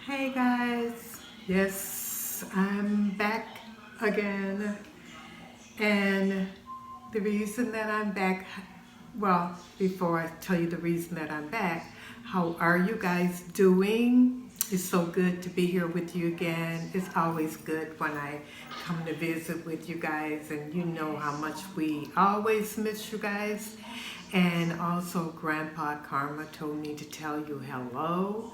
Hey guys, yes, I'm back again. And the reason that I'm back, well, before I tell you the reason that I'm back, how are you guys doing? It's so good to be here with you again. It's always good when I come to visit with you guys, and you know how much we always miss you guys. And also, Grandpa Karma told me to tell you hello.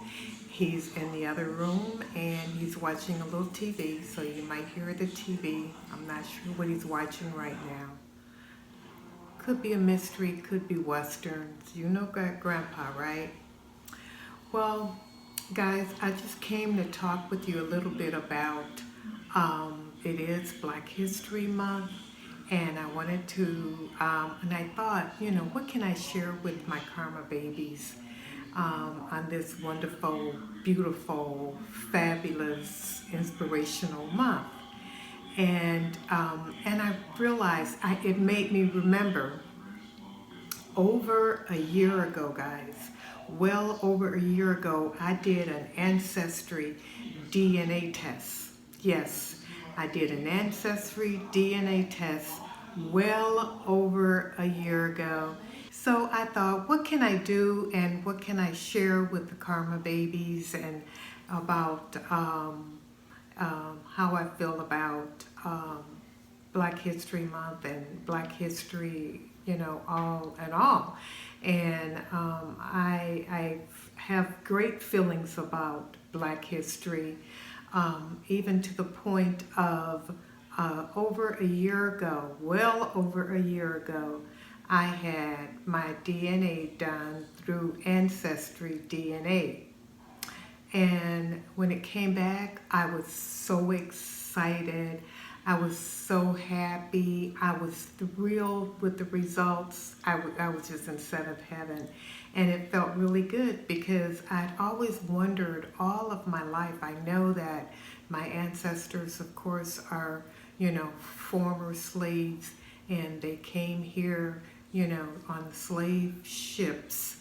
He's in the other room and he's watching a little TV, so you might hear the TV. I'm not sure what he's watching right now. Could be a mystery, could be westerns. You know Grandpa, right? Well, guys, I just came to talk with you a little bit about it is Black History Month, and I wanted to, and I thought, what can I share with my Karma babies on this wonderful, beautiful, fabulous, inspirational month? And I realized it made me remember over a year ago, guys, well over a year ago, I did an Ancestry DNA test. Yes, I did an Ancestry DNA test well over a year ago. So I thought, what can I do and what can I share with the Karma babies and about how I feel about Black History Month and Black History, all and all. And I have great feelings about Black history, even to the point of over a year ago, well over a year ago, I had my DNA done through Ancestry DNA. And when it came back, I was so excited. I was so happy. I was thrilled with the results. I was just in seventh heaven. And it felt really good because I'd always wondered all of my life. I know that my ancestors, of course, are, former slaves, and they came here, on slave ships.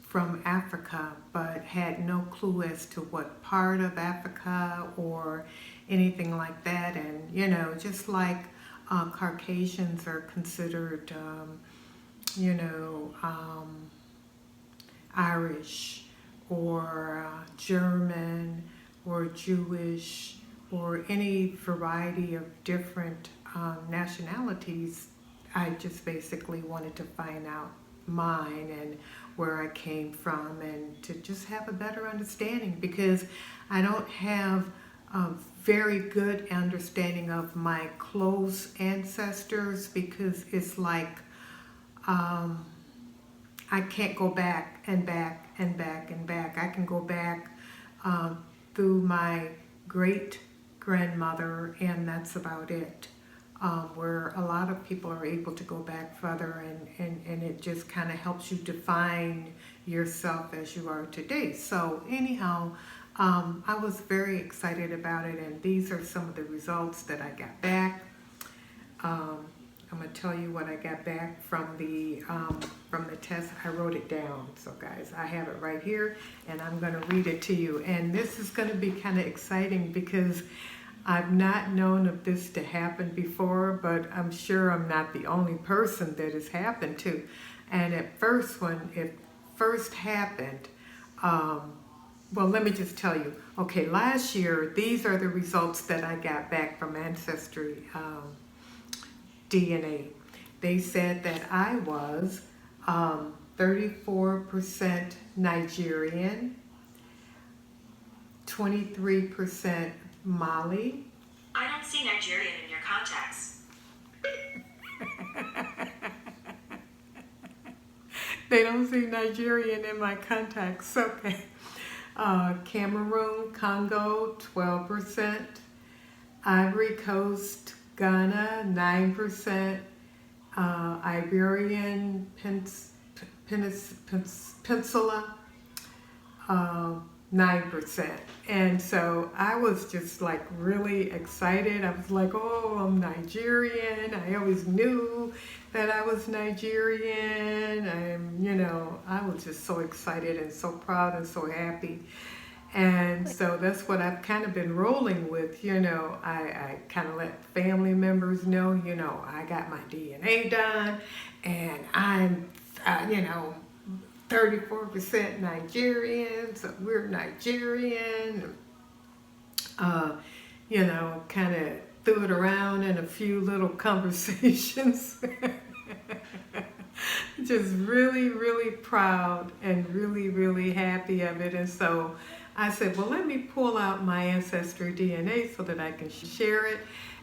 From Africa, but had no clue as to what part of Africa or anything like that. And, just like Caucasians are considered, you know, um, Irish or German or Jewish or any variety of different nationalities, I just basically wanted to find out mine and where I came from and to just have a better understanding because I don't have a very good understanding of my close ancestors because it's like I can't go back and back and back and back. I can go back through my great grandmother, and that's about it. Where a lot of people are able to go back further, and it just kind of helps you define yourself as you are today. So, anyhow, I was very excited about it, and these are some of the results that I got back. I'm gonna tell you what I got back from the test. I wrote it down, so guys, I have it right here, and I'm gonna read it to you. And this is gonna be kind of exciting because I've not known of this to happen before, but I'm sure I'm not the only person that it's happened to. And at first, when it first happened, well, let me just tell you. Okay, last year, these are the results that I got back from Ancestry DNA. They said that I was 34% Nigerian, 23% Mali. I don't see Nigerian in your contacts. They don't see Nigerian in my contacts. Okay. Cameroon, Congo, 12%. Ivory Coast, Ghana, 9%. Iberian Peninsula, 9%. And so I was just like really excited. I was like, oh, I'm Nigerian. I always knew that I was Nigerian. I was just so excited and so proud and so happy. And so that's what I've kind of been rolling with. I kind of let family members know, I got my DNA done and I'm, 34% Nigerian, so we're Nigerian. Uh, kind of threw it around in a few little conversations. Just really, really proud and really, really happy of it. And so I said, well, let me pull out my Ancestry DNA so that I can share it.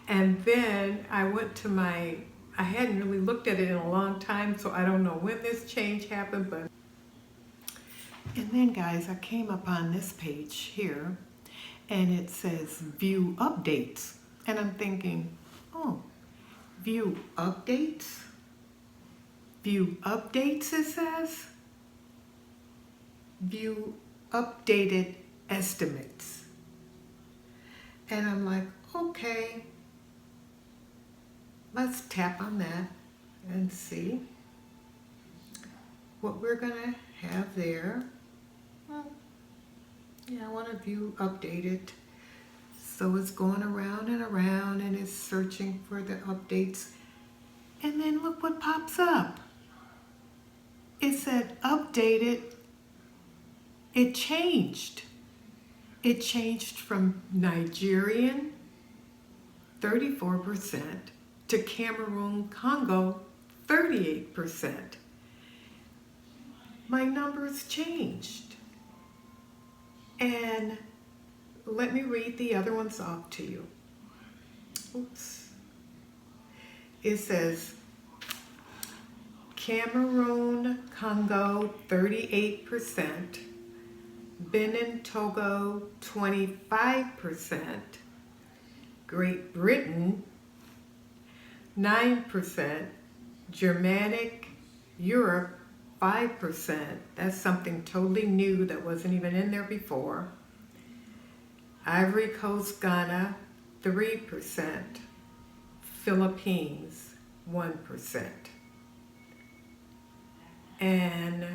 And then I went to I hadn't really looked at it in a long time, so I don't know when this change happened, but. And then, guys, I came upon this page here, and it says view updates. And I'm thinking, oh, view updates? View updates, it says. View updated estimates. And I'm like, okay, let's tap on that and see what we're gonna have there. Well, yeah, I want to view updated. So it's going around and it's searching for the updates. And then look what pops up. It said updated. It changed. It changed from Nigerian, 34%, to Cameroon, Congo, 38%. My numbers changed. And let me read the other ones off to you. Oops. It says Cameroon, Congo, 38%, Benin, Togo, 25%, Great Britain, 9%, Germanic Europe, 5%. That's something totally new that wasn't even in there before. Ivory Coast, Ghana, 3%. Philippines, 1%. And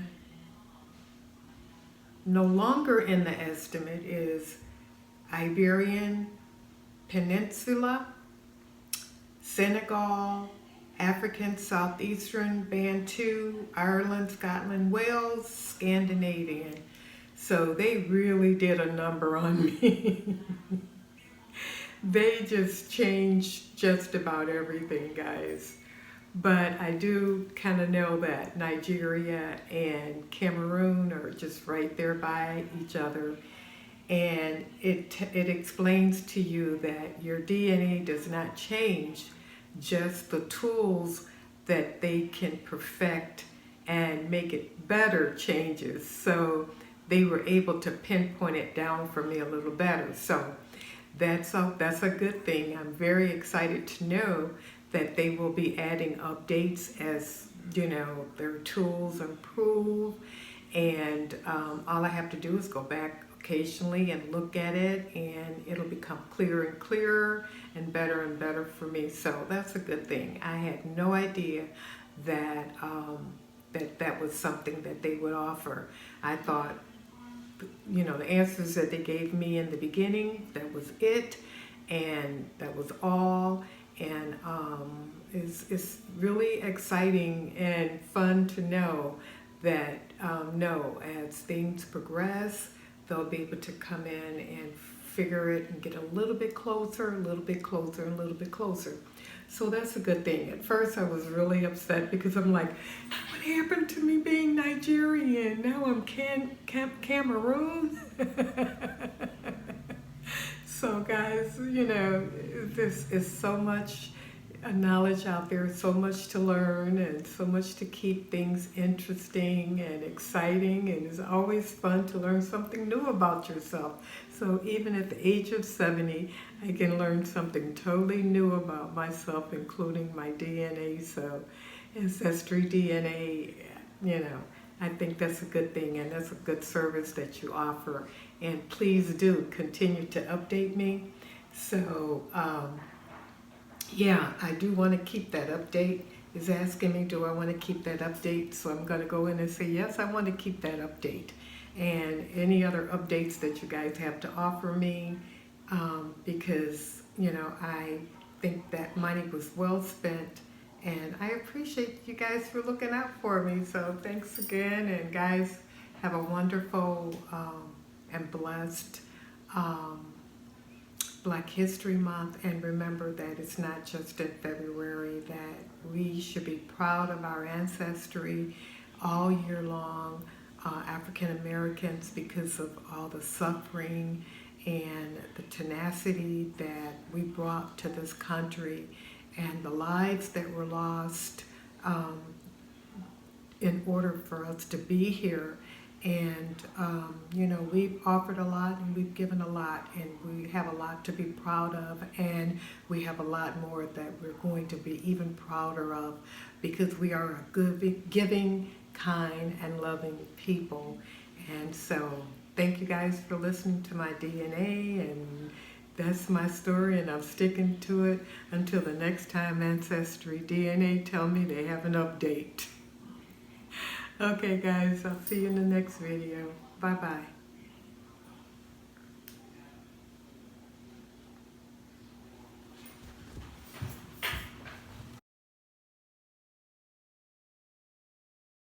no longer in the estimate is Iberian Peninsula, Senegal, African Southeastern Bantu, Ireland, Scotland, Wales, Scandinavian. So they really did a number on me. They just changed just about everything, guys. But I do kind of know that Nigeria and Cameroon are just right there by each other. And it explains to you that your DNA does not change, just the tools that they can perfect and make it better changes. So they were able to pinpoint it down for me a little better. So that's a good thing. I'm very excited to know that they will be adding updates as their tools improve. And all I have to do is go back occasionally and look at it, and it'll become clearer and clearer and better for me. So that's a good thing. I had no idea that that was something that they would offer. I thought, the answers that they gave me in the beginning, that was it, and that was all. And it's really exciting and fun to know that as things progress, they'll be able to come in and figure it and get a little bit closer, a little bit closer, and a little bit closer. So that's a good thing. At first I was really upset because I'm like, what happened to me being Nigerian? Now I'm Cameroon. So guys, this is so much knowledge out there, so much to learn and so much to keep things interesting and exciting, and it's always fun to learn something new about yourself. So even at the age of 70, I can learn something totally new about myself, including my DNA. So Ancestry DNA, I think that's a good thing, and that's a good service that you offer. And please do continue to update me. So yeah, I do want to keep that update. Is asking me, do I want to keep that update? So I'm going to go in and say, yes, I want to keep that update. and any other updates that you guys have to offer me, because, you know, I think that money was well spent, and I appreciate you guys for looking out for me. So thanks again, and guys, have a wonderful and blessed Black History Month, and remember that it's not just in February, that we should be proud of our ancestry all year long, African Americans, because of all the suffering and the tenacity that we brought to this country and the lives that were lost in order for us to be here. And, you know, we've offered a lot and we've given a lot, and we have a lot to be proud of, and we have a lot more that we're going to be even prouder of, because we are a good, giving, kind, and loving people. And so thank you guys for listening to my DNA, and that's my story, and I'm sticking to it until the next time Ancestry DNA tell me they have an update. Okay guys, I'll see you in the next video. Bye bye.